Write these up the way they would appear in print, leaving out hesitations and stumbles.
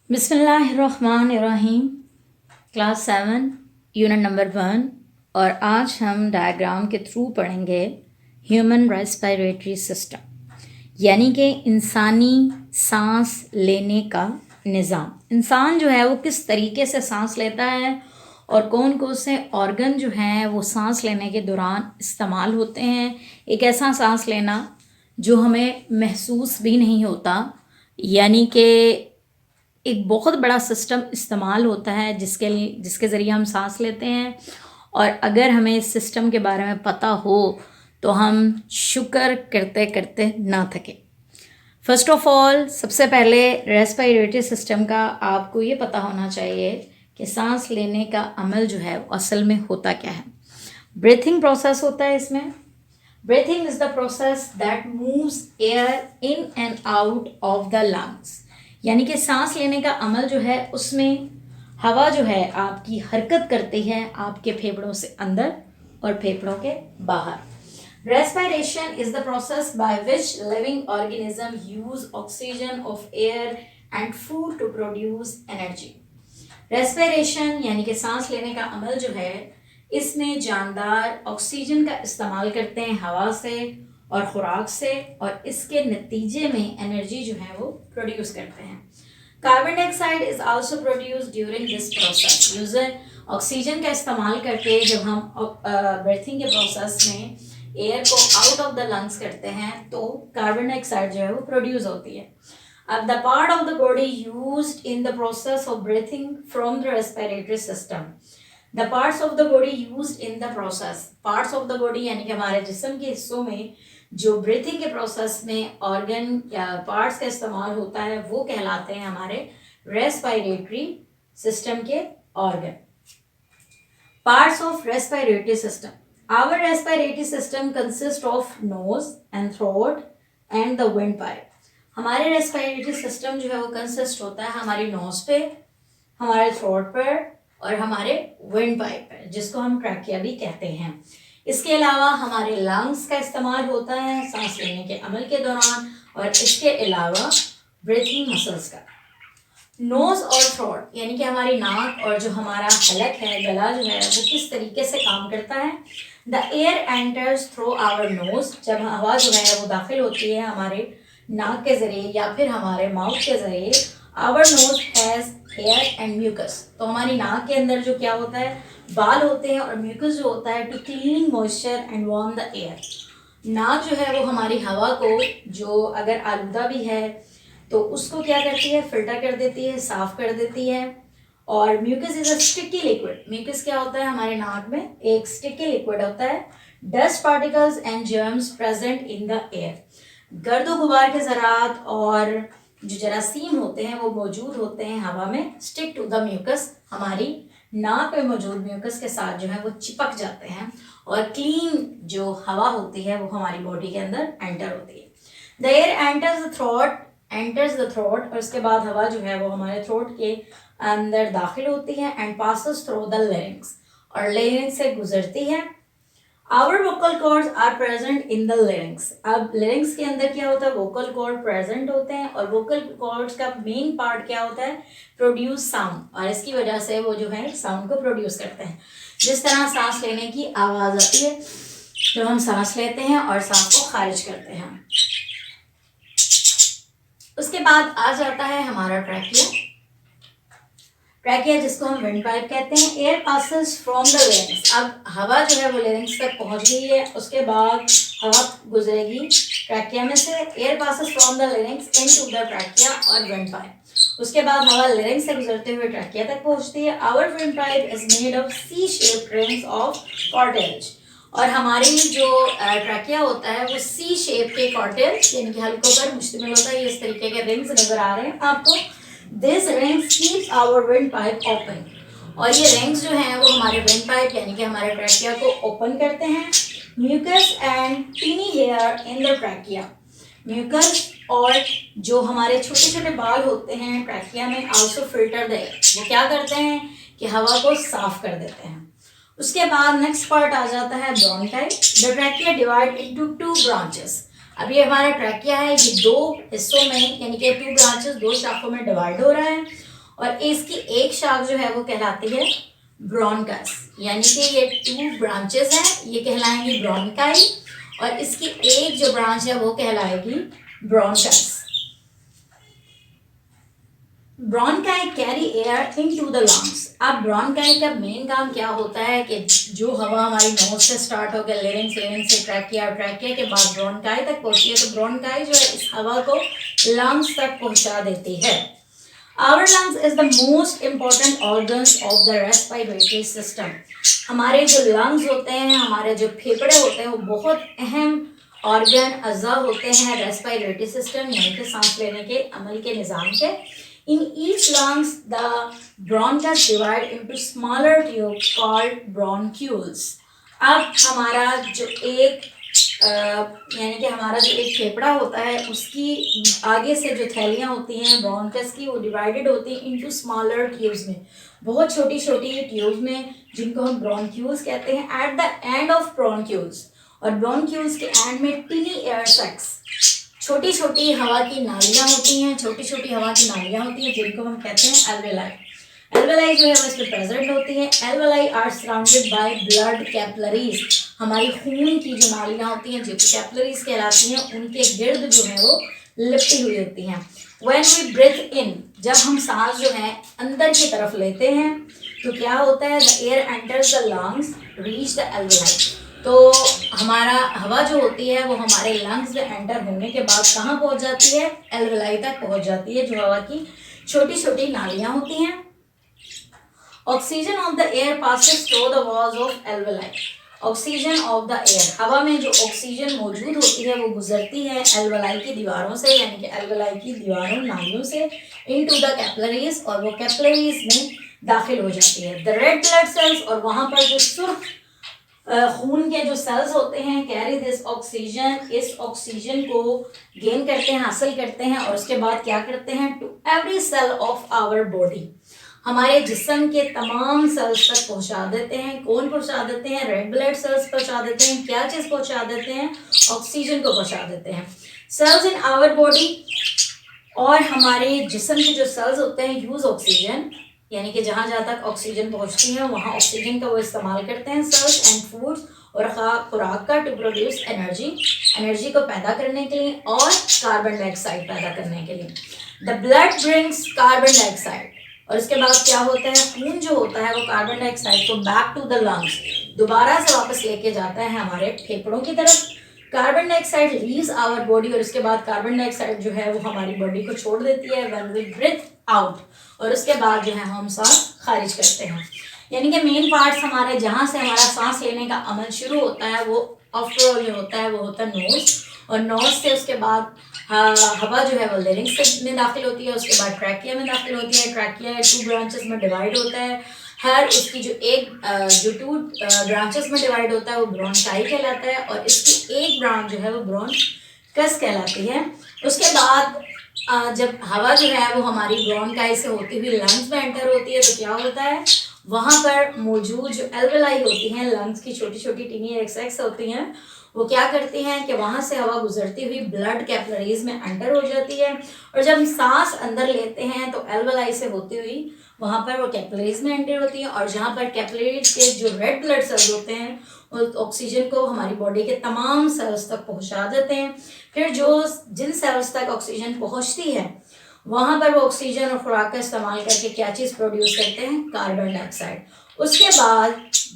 बिस्मिल्लाहिर्रहमानिर्रहीम। Class 7 unit number 1। और आज हम डायग्राम के थ्रू पढ़ेंगे ह्यूमन रेस्पिरेटरी सिस्टम, यानी कि इंसानी सांस लेने का निज़ाम। इंसान जो है वो किस तरीके से सांस लेता है और कौन कौन से ऑर्गन जो हैं वो सांस लेने के दौरान इस्तेमाल होते हैं। एक ऐसा सांस लेना जो हमें महसूस भी नहीं होता, यानी कि एक बहुत बड़ा सिस्टम इस्तेमाल होता है जिसके ज़रिए हम सांस लेते हैं। और अगर हमें इस सिस्टम के बारे में पता हो तो हम शुक्र करते करते ना थकें। फर्स्ट ऑफ ऑल, सबसे पहले रेस्पिरेटरी सिस्टम का आपको ये पता होना चाहिए कि सांस लेने का अमल जो है वो असल में होता क्या है। ब्रीथिंग प्रोसेस होता है इसमें। Breathing is the process that moves air in and out of the lungs, यानी कि सांस लेने का अमल जो है उसमें हवा जो है आपकी हरकत करती है आपके फेफड़ों से अंदर और फेफड़ों के बाहर। Respiration is the process by which living organism use oxygen of air and food to produce energy. Respiration यानी कि सांस लेने का अमल जो है, इसमें जानदार ऑक्सीजन का इस्तेमाल करते हैं हवा से और खुराक से, और इसके नतीजे में एनर्जी जो है वो प्रोड्यूस करते हैं। Carbon dioxide is also produce during this process. User oxygen का इस्तेमाल करके जब हम ब्रीथिंग के प्रोसेस में एयर को आउट ऑफ द लंग्स करते हैं तो कार्बन डाइऑक्साइड जो है वो प्रोड्यूस होती है। अब the part of the body used in the process of breathing from the respiratory system. The parts of the body used in the process. Parts of the body यानी कि हमारे जिस्म के हिस्सों में जो ब्रीथिंग के प्रोसेस में ऑर्गन या पार्ट्स का इस्तेमाल होता है वो कहलाते हैं हमारे रेस्पिरेटरी सिस्टम के organ. Parts of respiratory system. Our respiratory system consist of nose and throat and the wind pipe. हमारे रेस्पिरेटरी सिस्टम जो है वो कंसिस्ट होता है हमारी नोज पे, हमारे थ्रोट पर और हमारे विंड पाइप पर, जिसको हम ट्रैकिया भी कहते हैं। इसके अलावा हमारे लंग्स का इस्तेमाल होता है सांस लेने के अमल के दौरान, और इसके अलावा ब्रीथिंग मसल्स का। नोज और थ्रोट यानी कि हमारी नाक और जो हमारा हलक है, गला जो है वो किस तरीके से काम करता है। The air enters through our nose. जब हवा जो है वो दाखिल होती है हमारे नाक के जरिए या फिर हमारे माउथ के जरिए, our nose has air and mucus. तो हमारी नाक के अंदर जो क्या होता है, बाल होते हैं और म्यूकस जो होता है to clean moisture and warm the air. नाक जो है वो हमारी हवा को, जो अगर आलूदा भी है तो उसको क्या करती है, फिल्टर कर देती है, साफ कर देती है। और mucus is a sticky liquid. Mucus क्या होता है, हमारे नाक में एक स्टिकी लिक्विड होता है। Dust particles and germs present in the air. गर्द गुबार के ज़रात और जो जरासीम होते हैं वो मौजूद होते हैं हवा में। स्टिक टू द म्यूकस, हमारी नाक में मौजूद म्यूकस के साथ जो है वो चिपक जाते हैं, और क्लीन जो हवा होती है वो हमारी बॉडी के अंदर एंटर होती है। The air enters the throat, और उसके बाद हवा जो है वो हमारे थ्रोट के अंदर दाखिल होती है and passes through the larynx, और लेरिंग्स से गुजरती है। Our vocal cords are present in the larynx. अब लेरिंग्स के अंदर क्या होता है, वोकल कॉर्ड प्रेजेंट होते हैं, और वोकल कॉर्ड्स का मेन पार्ट क्या होता है, प्रोड्यूस साउंड, और इसकी वजह से वो जो है साउंड को प्रोड्यूस करते हैं। जिस तरह सांस लेने की आवाज़ आती है जब हम सांस लेते हैं और सांस को खारिज करते हैं। उसके बाद आ जाता है हमारा ट्रैकिया। ट्रैकिया जिसको हम विंड पाइप कहते हैं। Air passes from the larynx. अब हवा जो है वो लेरिंग्स तक पहुंच गई है, उसके बाद हवा गुजरेगी ट्रैकिया में से। Air passes from the larynx into the trachea और विंड पाइप। उसके बाद हवा लेरिंग्स से गुजरते हुए ट्रैकिया तक पहुंचती है। Our wind pipe is made of C shaped rings of cartilage, और हमारी जो ट्रैकिया होता है वो सी शेप के कॉर्टेज यानी कि हल्कों पर मुश्तमिल होता है। ये इस तरीके के रिंग्स नजर आ रहे हैं आपको। This rings keeps our wind pipe open, और ये रिंग्स जो हैं वो हमारे विंड पाइप यानी कि हमारे ट्रैकिया को ओपन करते हैं। Mucus and tiny hair in the trachea. Mucus और जो हमारे छोटे छोटे बाल होते हैं ट्रैकिया में आल्सो फिल्टर द एयर। वो क्या करते हैं कि हवा को साफ कर देते हैं। उसके बाद नेक्स्ट पार्ट आ जाता है bronchi. The trachea divide into 2 branches. अब ये हमारा ट्रैकिया है, ये 2 हिस्सों में यानी कि 2 ब्रांचेस, 2 शाखों में डिवाइड हो रहा है। और इसकी एक शाख जो है वो कहलाती है ब्रोंकस, यानी कि ये 2 ब्रांचेस हैं, ये कहलाएंगी ब्रोंकाई, और इसकी एक जो ब्रांच है वो कहलाएगी bronchus. Bronchi carry air into the lungs. अब ब्रोंकाई का मेन काम क्या होता है कि जो हवा हमारी नोज से स्टार्ट होकर लेरिंग्स से ट्रैकिया के बाद ब्रोंकाई तक पहुंचती है, तो ब्रोंकाई जो है इस हवा को लंग्स तक पहुंचा देती है। Our lungs is the most important organs of the respiratory system. हमारे जो lungs होते हैं, हमारे जो फेफड़े होते हैं, वो बहुत अहम ऑर्गन अज़ा होते हैं रेस्पिरेटरी सिस्टम यानी कि सांस लेने के अमल के निज़ाम के। In each lungs the bronchus divide into smaller tubes called bronchioles. अब हमारा जो एक यानी कि हमारा जो एक फेफड़ा होता है उसकी आगे से जो थैलियाँ होती हैं ब्रोंकस की, वो डिवाइडेड होती हैं इनटू स्मॉलर ट्यूब्स में, बहुत छोटी छोटी ट्यूब्स में, जिनको हम ब्रोंक्यूल्स कहते हैं। At the end of bronchioles, और ब्रोंक्यूल्स के एंड में टिनी एयर सैक्स, छोटी छोटी हवा की नालियाँ होती हैं, छोटी छोटी हवा की नालियाँ होती हैं जिनको हम कहते हैं एल्वेलाई। एल्वेलाई जो है वो इसमें प्रेजेंट होती है। Alveoli are surrounded by blood capillaries. हमारी खून की जो नालियाँ होती हैं जो कैपिलरीज कहलाती हैं, उनके गिर्द जो है वो लिपटी हुई होती हैं। व्हेन वी ब्रीथ इन, जब हम सांस जो है अंदर की तरफ लेते हैं तो क्या होता है, the air enters the lungs reach the alveoli. तो हमारा हवा जो होती है वो हमारे लंग्स में एंटर होने के बाद कहाँ पहुँच जाती है, एल्वेलाई तक पहुँच जाती है, जो हवा की छोटी छोटी नालियाँ होती हैं। Oxygen of the air passes through the walls of alveoli. Oxygen of the air, हवा में जो ऑक्सीजन मौजूद होती है वो गुजरती है एल्वेलाई की दीवारों से, यानी कि एल्वेलाई की दीवारों नालियों से इनटू द कैपिलरीज, और वो कैपिलरीज में दाखिल हो जाती है। द रेड ब्लड सेल्स, और वहाँ पर जो सुर्ख खून के जो सेल्स होते हैं, कैरी दिस ऑक्सीजन, इस ऑक्सीजन को गेन करते हैं, हासिल करते हैं, और उसके बाद क्या करते हैं, to every cell of our body, हमारे जिस्म के तमाम सेल्स तक पहुंचा देते हैं। कौन पहुंचा देते हैं, रेड ब्लड सेल्स पहुंचा देते हैं। क्या चीज़ पहुंचा देते हैं, ऑक्सीजन को पहुंचा देते हैं। सेल्स इन आवर बॉडी, और हमारे जिस्म के जो सेल्स होते हैं यूज ऑक्सीजन, यानी कि जहाँ जहाँ तक ऑक्सीजन पहुंचती है वहाँ ऑक्सीजन का वो इस्तेमाल करते हैं सेल्स एंड फूड्स और खुराक का, टू प्रोड्यूस एनर्जी को पैदा करने के लिए और कार्बन डाइऑक्साइड पैदा करने के लिए। The blood brings carbon dioxide, और इसके बाद क्या होता है, खून जो होता है वो कार्बन डाइऑक्साइड को बैक टू द लंग्स, दोबारा से वापस लेके जाता है हमारे फेफड़ों की तरफ। Carbon dioxide leaves our body, और इसके बाद कार्बन डाइऑक्साइड जो है वो हमारी बॉडी को छोड़ देती है व्हेन वी ब्रीथ आउट, और उसके बाद जो है हम सांस खारिज करते हैं। यानी कि मेन पार्ट्स हमारे जहाँ से हमारा सांस लेने का अमल शुरू होता है वो आफ्टर ऑल जो होता है वो होता है नोज, और नोज से उसके बाद हवा जो है वो लेरिंग्स में दाखिल होती है, उसके बाद ट्रैकिया में दाखिल होती है। ट्रैकिया 2 ब्रांचेस में डिवाइड होता है, हर उसकी जो 2 ब्रांचेस में डिवाइड होता है वो ब्रोंकाई कहलाता है, और इसकी एक ब्रांच जो है वो ब्रोंकस कहलाती है। उसके बाद जब हवा जो है वो हमारी ब्रोंकाई से होती हुई लंग्स में एंटर होती है तो क्या होता है, वहाँ पर मौजूद जो एल्वेलाई होती हैं, लंग्स की छोटी छोटी टिनी एयर सैक्स होती हैं, वो क्या करती हैं कि वहाँ से हवा गुजरती हुई ब्लड कैपिलरीज में एंटर हो जाती है, और जब हम सांस अंदर लेते हैं तो एल्वेलाई से होती हुई वहाँ पर वो कैपिलरीज में एंटर होती है, और जहाँ पर कैपिलरीज के जो रेड ब्लड सेल्स होते हैं वो ऑक्सीजन को हमारी बॉडी के तमाम सेल्स तक पहुँचा देते हैं। फिर जिन सेल्स तक ऑक्सीजन पहुँचती है वहाँ पर वो ऑक्सीजन और खुराक का इस्तेमाल करके क्या चीज़ प्रोड्यूस करते हैं, कार्बन डाइऑक्साइड। उसके बाद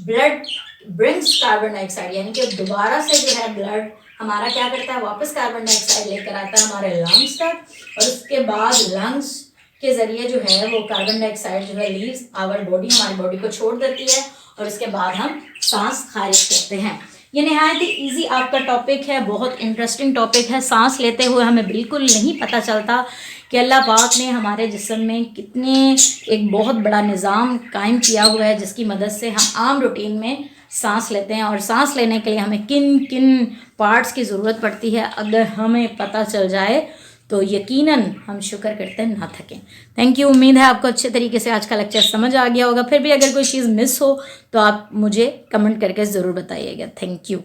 ब्लड ब्रिंग्स कार्बन डाइऑक्साइड, यानी कि दोबारा से जो है ब्लड हमारा क्या करता है, वापस कार्बन डाइऑक्साइड लेकर आता है हमारे लंग्स तक, और उसके बाद लंग्स के ज़रिए जो है वो कार्बन डाइऑक्साइड जो है लीव्स आवर बॉडी, हमारी बॉडी को छोड़ देती है, और उसके बाद हम सांस खारिज करते हैं। ये नहायत ही ईजी आपका टॉपिक है, बहुत इंटरेस्टिंग टॉपिक है। सांस लेते हुए हमें बिल्कुल नहीं पता चलता कि अल्लाह पाक ने हमारे जिस्म में कितने एक बहुत बड़ा निज़ाम कायम किया हुआ है जिसकी मदद से हम आम रूटीन में सांस लेते हैं, और सांस लेने के लिए हमें किन किन पार्ट्स की ज़रूरत पड़ती है अगर हमें पता चल जाए तो यकीनन हम शुक्र करते हैं, ना थकें। Thank you. उम्मीद है आपको अच्छे तरीके से आज का लेक्चर समझ आ गया होगा। फिर भी अगर कोई चीज़ मिस हो तो आप मुझे कमेंट करके ज़रूर बताइएगा। Thank you.